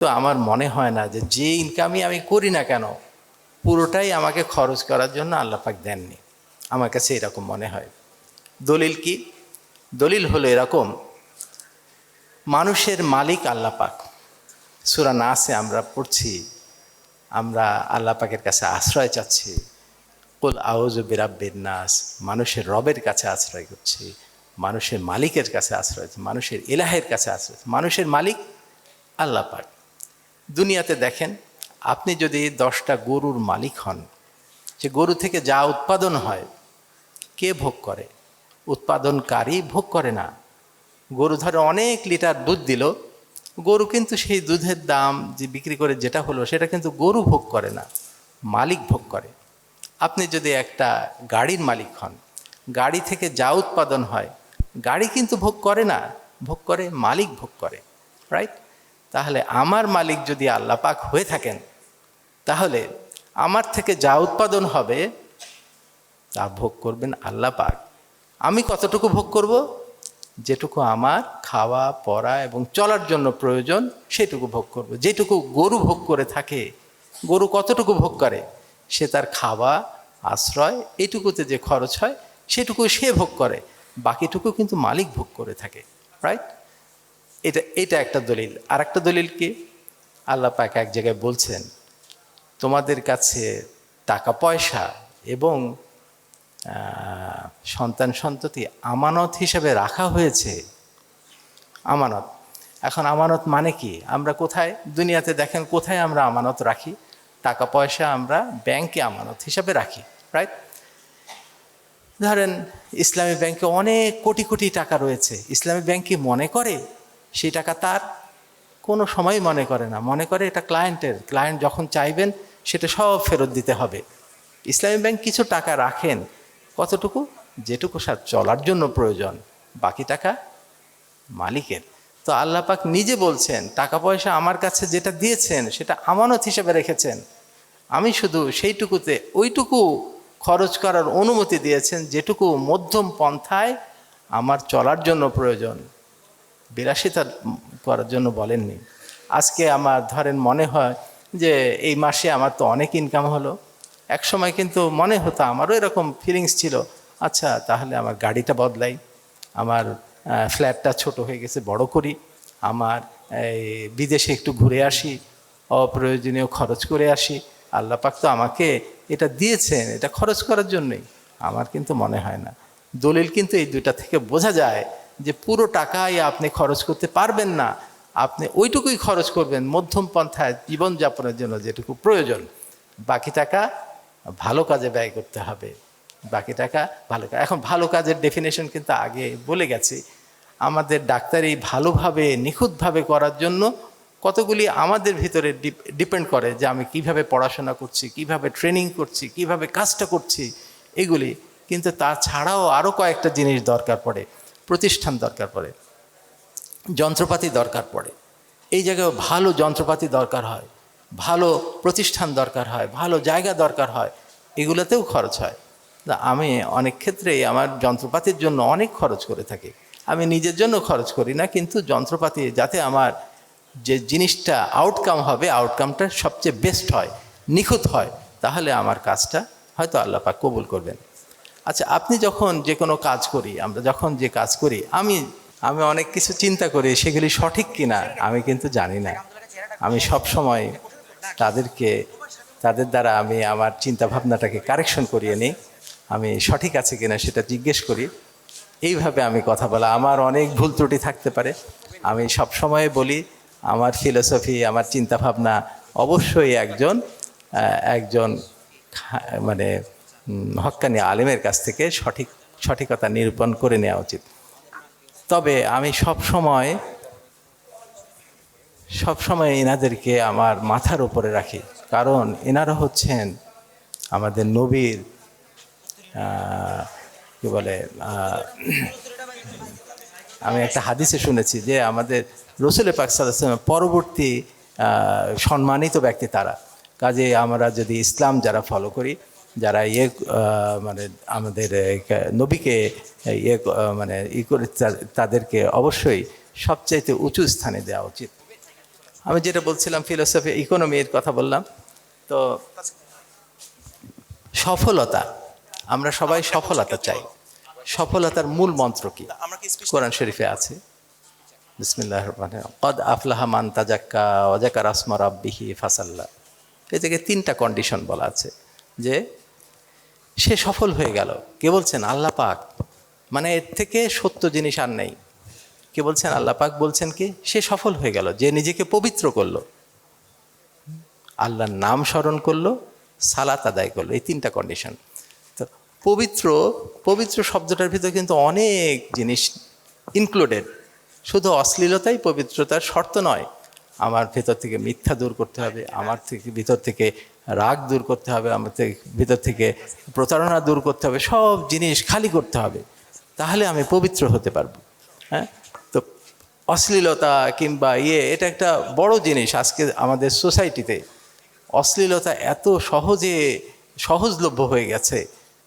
তো আমার মনে হয় না যে ইনকামই আমি করি না কেন পুরোটাই আমাকে খরচ করার জন্য আল্লাহ পাক দেননি। আমার কাছে এরকম মনে হয়। দলিল কি? দলিল হলো এরকম, মানুষের মালিক আল্লাহ পাক। সূরা নাসে আমরা পড়ছি, আমরা আল্লাহ পাকের কাছে আশ্রয় চাচ্ছি, কুল আউযু বিরাব্বিন নাস, মানুষের রবের কাছে আশ্রয় করছি, মানুষের মালিকের কাছে আশ্রয়, মানুষের ইলাহের কাছে আশ্রয়। মানুষের মালিক আল্লাহ পাক। দুনিয়াতে দেখেন, আপনি যদি 10টা গরুর মালিক হন, যে গরু থেকে যা উৎপাদন হয় কে ভোগ করে? উৎপাদনকারী ভোগ করে না। গরু ধরে অনেক লিটার দুধ দিল, গরু কিন্তু সেই দুধের দাম যে বিক্রি করে যেটা হলো সেটা কিন্তু গরু ভোগ করে না, মালিক ভোগ করে। আপনি যদি একটা গাড়ির মালিক হন, গাড়ি থেকে যা উৎপাদন হয় গাড়ি কিন্তু ভোগ করে না, ভোগ করে মালিক ভোগ করে, রাইট? তাহলে আমার মালিক যদি আল্লাহ পাক হয়ে থাকেন, তাহলে আমার থেকে যা উৎপাদন হবে তা ভোগ করবেন আল্লাহ পাক। আমি কতটুকু ভোগ করব? যেটুকু আমার খাওয়া পরা এবং চলার জন্য প্রয়োজন সেটুকু ভোগ করব। যেটুকু গরু ভোগ করে থাকে, গরু কতটুকু ভোগ করে? সে তার খাওয়া, আশ্রয়, এইটুকুতে যে খরচ হয় সেটুকু সে ভোগ করে, বাকিটুকু কিন্তু মালিক ভোগ করে থাকে, রাইট? এটা একটা দলিল। আর একটা দলিল কি? আল্লাহ পাক এক জায়গায় বলছেন, তোমাদের কাছে টাকা পয়সা এবং সন্তান সন্ততি আমানত হিসেবে রাখা হয়েছে। আমানত। এখন আমানত মানে কি? আমরা কোথায় দুনিয়াতে দেখেন কোথায় আমরা আমানত রাখি? টাকা পয়সা আমরা ব্যাংকে আমানত হিসাবে রাখি, রাইট? ধরেন ইসলামী ব্যাংকে অনেক কোটি কোটি টাকা রয়েছে, ইসলামী ব্যাংক কি মনে করে সেই টাকা তার? কোনো সময় মনে করে না, মনে করে এটা ক্লায়েন্টের, ক্লায়েন্ট যখন চাইবেন সেটা সব ফেরত দিতে হবে। ইসলামী ব্যাংক কিছু টাকা রাখেন, কতটুকু? যেটুকু চলার জন্য প্রয়োজন, বাকি টাকা মালিকের। তো আল্লাহ পাক নিজে বলছেন, টাকা পয়সা আমার কাছে যেটা দিয়েছেন সেটা আমানত হিসেবে রেখেছেন, আমি শুধু সেইটুকুতে ওইটুকু খরচ করার অনুমতি দিয়েছেন যেটুকু মধ্যম পন্থায় আমার চলার জন্য প্রয়োজন, বিলাসিতা করার জন্য বলেননি। আজকে আমার ধরেন মনে হয় যে এই মাসে আমার তো অনেক ইনকাম হলো, এক সময় কিন্তু মনে হতো, আমারও এরকম ফিলিংস ছিল, আচ্ছা তাহলে আমার গাড়িটা বদলাই, আমার ফ্ল্যাটটা ছোট হয়ে গেছে বড় করি, আমার এই বিদেশে একটু ঘুরে আসি, অপ্রয়োজনীয় খরচ করে আসি। আল্লাহ পাক তো আমাকে এটা দিয়েছেন এটা খরচ করার জন্যই। আমার কিন্তু মনে হয় না। দলিল কিন্তু এই দুইটা থেকে বোঝা যায় যে পুরো টাকাই আপনি খরচ করতে পারবেন না, আপনি ওইটুকুই খরচ করবেন মধ্যম পন্থায় জীবনযাপনের জন্য যেটুকু প্রয়োজন, বাকি টাকা ভালো কাজে ব্যয় করতে হবে। বাকি টাকা ভালো কাজ। এখন ভালো কাজের ডেফিনেশন কিন্তু আগে বলে গেছি। আমাদের ডাক্তারি ভালোভাবে নিখুঁতভাবে করার জন্য কতগুলি আমাদের ভিতরে ডিপেন্ড করে, যে আমি কিভাবে পড়াশোনা করছি, কিভাবে ট্রেনিং করছি, কিভাবে কাজটা করছি, এগুলি। কিন্তু তাছাড়াও আরও কয়েকটা জিনিস দরকার পড়ে, প্রতিষ্ঠান দরকার পড়ে, যন্ত্রপাতি দরকার পড়ে। এই জায়গায় ভালো যন্ত্রপাতি দরকার হয়, ভালো প্রতিষ্ঠান দরকার হয়, ভালো জায়গা দরকার হয়, এগুলোতেও খরচ হয়। আমি অনেক ক্ষেত্রেই আমার যন্ত্রপাতির জন্য অনেক খরচ করে থাকি। আমি নিজের জন্য খরচ করি না, কিন্তু যন্ত্রপাতি যাতে আমার যে জিনিসটা আউটকাম হবে, আউটকামটা সবচেয়ে বেস্ট হয়, নিখুঁত হয়, তাহলে আমার কাজটা হয়তো আল্লাহ পাক কবুল করবেন। আচ্ছা, আপনি যখন যে কোনো কাজ করি, আমরা যখন যে কাজ করি, আমি অনেক কিছু চিন্তা করি, সেগুলি সঠিক কিনা আমি কিন্তু জানি না। আমি সব সময় তাদের দ্বারা আমি আমার চিন্তা ভাবনাটাকে কারেকশন করিয়ে নিই, আমি সঠিক আছে কিনা সেটা জিজ্ঞেস করি। এইভাবে আমি কথা বলা, আমার অনেক ভুল ত্রুটি থাকতে পারে। আমি সব সময় বলি, আমার ফিলোসফি, আমার চিন্তা ভাবনা অবশ্যই একজন মানে হক্কানি আলেমের কাছ থেকে সঠিকতা নিরূপণ করে নেওয়া উচিত। তবে আমি সবসময় এনাদেরকে আমার মাথার উপরে রাখি, কারণ এনারা হচ্ছেন আমাদের নবীর কি বলে, আমি একটা হাদিসে শুনেছি যে আমাদের রসুল পাক সাল্লাল্লাহু আলাইহি ওয়াসাল্লাম পরবর্তী সম্মানিত ব্যক্তি তারা। কাজে আমরা যদি ইসলাম যারা ফলো করি, যারা মানে আমাদের নবীকে মানে করে, তাদেরকে অবশ্যই সবচাইতে উঁচু স্থানে দেওয়া উচিত। আমি যেটা বলছিলাম ফিলোসফি ইকোনমির কথা বললাম, তো সফলতা, আমরা সবাই সফলতা চাই। সফলতার মূল মন্ত্র কি? কোরআন শরীফে আছে, বিসমিল্লাহির রহমানির রহিম, কদ আফলাহা মান তাজাক্কা ওয়া যাকারা আসমা রাব্বিহি ফাসাল্লা। এই থেকে 3টা কন্ডিশন বলা আছে যে সে সফল হয়ে গেল। কে বলছেন? আল্লাহ পাক। মানে এর থেকে সত্য জিনিস আর নেই। কে বলছেন? আল্লাহ পাক বলছেন কি? সে সফল হয়ে গেল যে নিজেকে পবিত্র করলো, আল্লাহর নাম স্মরণ করলো, সালাত আদায় করলো। এই 3টা কন্ডিশন। তো পবিত্র, পবিত্র শব্দটার ভিতরে কিন্তু অনেক জিনিস ইনক্লুডেড। শুধু অশ্লীলতাই পবিত্রতার শর্ত নয়। আমার ভেতর থেকে মিথ্যা দূর করতে হবে, আমার থেকে ভিতর থেকে রাগ দূর করতে হবে, আমার থেকে ভিতর থেকে প্রতারণা দূর করতে হবে, সব জিনিস খালি করতে হবে, তাহলে আমি পবিত্র হতে পারবো। হ্যাঁ, তো অশ্লীলতা কিংবা এটা একটা বড় জিনিস আজকে আমাদের সোসাইটিতে। অশ্লীলতা এত সহজে সহজলভ্য হয়ে গেছে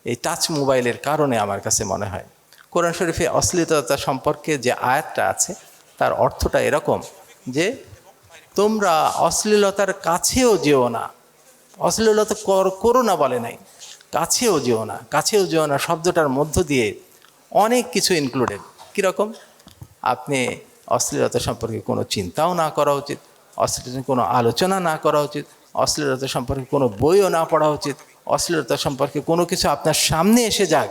এই টাচ মোবাইলের কারণে। আমার কাছে মনে হয় কোরআন শরীফে অশ্লীলতা সম্পর্কে যে আয়াতটা আছে তার অর্থটা এরকম যে তোমরা অশ্লীলতার কাছেও যেও না। অশ্লীলতা করো না বলে নাই, কাছেও যেও না। কাছেও যেও না শব্দটার মধ্য দিয়ে অনেক কিছু ইনক্লুডেড। কীরকম? আপনি অশ্লীলতা সম্পর্কে কোনো চিন্তাও না করা উচিত, অশ্লীলতা কোনো আলোচনা না করা উচিত, অশ্লীলতা সম্পর্কে কোনো বইও না পড়া উচিত, অশ্লীলতা সম্পর্কে কোনো কিছু আপনার সামনে এসে যাক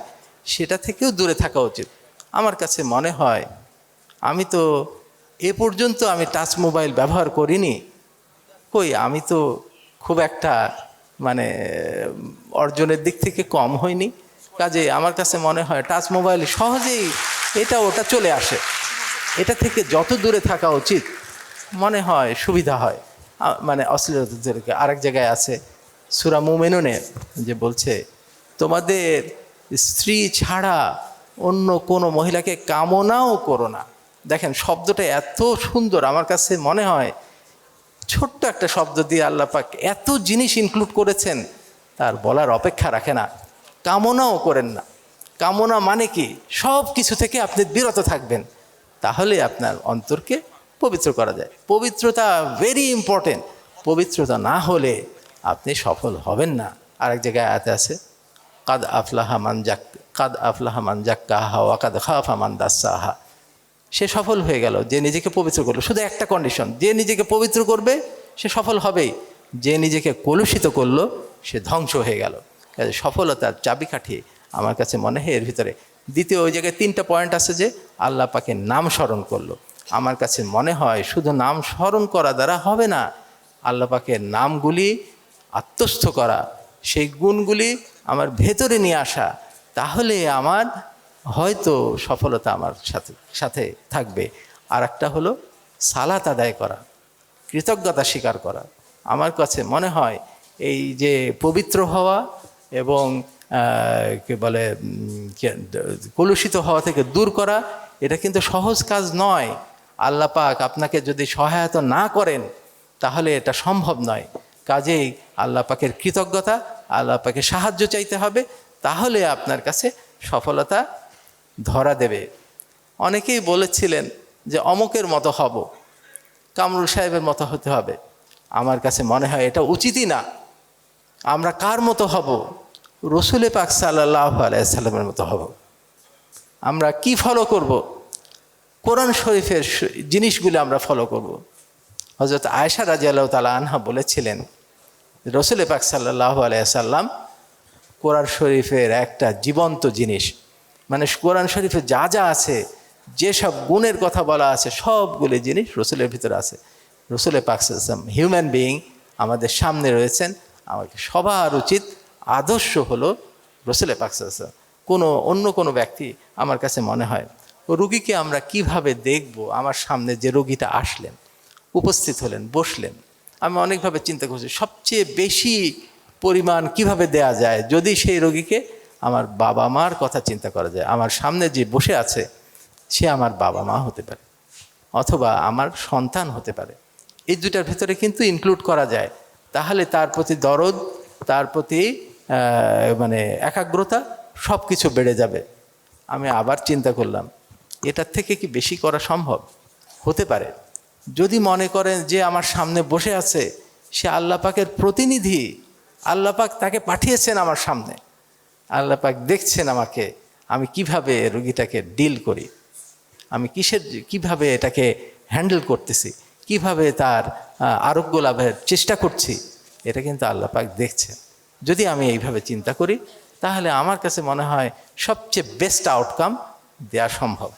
সেটা থেকেও দূরে থাকা উচিত। আমার কাছে মনে হয় আমি তো এ পর্যন্ত আমি টাচ মোবাইল ব্যবহার করিনি। কই, আমি তো খুব একটা মানে অর্জনের দিক থেকে কম হয়নি। কাজে আমার কাছে মনে হয় টাচ মোবাইল সহজেই এটা ওটা চলে আসে। এটা থেকে যত দূরে থাকা উচিত মনে হয় সুবিধা হয়। মানে অশ্লীলতা আরেক জায়গায় আছে সূরা মুমিনুনে যে বলছে তোমাদের স্ত্রী ছাড়া অন্য কোনো মহিলাকে কামনাও করো না। দেখেন শব্দটা এত সুন্দর, আমার কাছে মনে হয় ছোট্ট একটা শব্দ দিয়ে আল্লাহ পাক এত জিনিস ইনক্লুড করেছেন তার বলার অপেক্ষা রাখে না। কামনাও করেন না। কামনা মানে কি? সব কিছু থেকে আপনি বিরত থাকবেন, তাহলে আপনার অন্তরকে পবিত্র করা যায়। পবিত্রতা ভেরি ইম্পর্টেন্ট। পবিত্রতা না হলে আপনি সফল হবেন না। আরেক জায়গায় আয়াতে আছে কাদ আফলাহা মান জাক্কাহা ওয়া কাদ খাফা মান দাসসাহা। সে সফল হয়ে গেল যে নিজেকে পবিত্র করলো। শুধু একটা কন্ডিশন, যে নিজেকে পবিত্র করবে সে সফল হবেই, যে নিজেকে কলুষিত করলো সে ধ্বংস হয়ে গেল। কাজে সফলতার চাবিকাঠি আমার কাছে মনে হয় এর ভিতরে। দ্বিতীয়, ওই জায়গায় 3টা পয়েন্ট আছে যে আল্লাহ পাকের নাম স্মরণ করলো। আমার কাছে মনে হয় শুধু নাম স্মরণ করা দ্বারা হবে না, আল্লাহ পাকের নামগুলি আত্মস্থ করা, সেই গুণগুলি আমার ভেতরে নিয়ে আসা, তাহলে আমার হয়তো সফলতা আমার সাথে সাথে থাকবে। আর একটা হলো সালাত আদায় করা, কৃতজ্ঞতা স্বীকার করা। আমার কাছে মনে হয় এই যে পবিত্র হওয়া এবং কে বলে কলুষিত হওয়া থেকে দূর করা, এটা কিন্তু সহজ কাজ নয়। আল্লাহ পাক আপনাকে যদি সহায়তা না করেন তাহলে এটা সম্ভব নয়। কাজেই আল্লাহ পাকের কৃতজ্ঞতা, আল্লাহ পাকের সাহায্য চাইতে হবে, তাহলে আপনার কাছে সফলতা ধরা দেবে। অনেকেই বলেছিলেন যে অমুকের মতো হব, কামরুল সাহেবের মতো হতে হবে। আমার কাছে মনে হয় এটা উচিতই না। আমরা কার মতো হব? রসুল পাক সাল্লাল্লাহু আলাইহি সাল্লামের মতো হব। আমরা কি ফলো করব? কোরআন শরীফের জিনিসগুলো আমরা ফলো করব। হযরত আয়েশা রাদিয়াল্লাহু তাআলা আনহা বলেছিলেন রসুল পাক সাল্লাল্লাহু আলাইহি সাল্লাম কোরআন শরীফের একটা জীবন্ত জিনিস। মানে কোরআন শরীফে যা যা আছে, যেসব গুণের কথা বলা আছে, সবগুলো জিনিস রসুলের ভিতরে আছে। রসুল পাক সাল্লাল্লাহু আলাইহি সাল্লাম হিউম্যান বিইং আমাদের সামনে রয়েছেন। আমাকে সবার উচিত আদর্শ হলো রসুল পাক সাল্লাল্লাহু আলাইহি সাল্লাম। অন্য কোনো ব্যক্তি আমার কাছে মনে হয় রোগীকে আমরা কিভাবে দেখব? আমার সামনে যে রোগীটা আসলেন, উপস্থিত হলেন, বসলেন, আমি অনেকভাবে চিন্তা করছি সবচেয়ে বেশি পরিমাণ কিভাবে দেয়া যায়। যদি সেই রোগীকে আমার বাবা মার কথা চিন্তা করা যায়, আমার সামনে যে বসে আছে সে আমার বাবা মা হতে পারে অথবা আমার সন্তান হতে পারে, এই দুটার ভেতরে কিন্তু ইনক্লুড করা যায়। তাহলে তার প্রতি দরদ, তার প্রতি মানে একাগ্রতা সব কিছু বেড়ে যাবে। আমি আবার চিন্তা করলাম এটার থেকে কি বেশি করা সম্ভব? হতে পারে, যদি মনে করেন যে আমার সামনে বসে আছে সে আল্লাহ পাকের প্রতিনিধি, আল্লাহ পাক তাকে পাঠিয়েছেন আমার সামনে, আল্লাহ পাক দেখছেন আমাকে আমি কিভাবে রোগীটাকে ডিল করি, আমি কিভাবে এটাকে হ্যান্ডেল করতেছি, কিভাবে তার আরোগ্য লাভের চেষ্টা করছি, এটা কিন্তু আল্লাহ পাক দেখছেন। যদি আমি এইভাবে চিন্তা করি তাহলে আমার কাছে মনে হয় সবচেয়ে বেস্ট আউটকাম দেওয়া সম্ভব।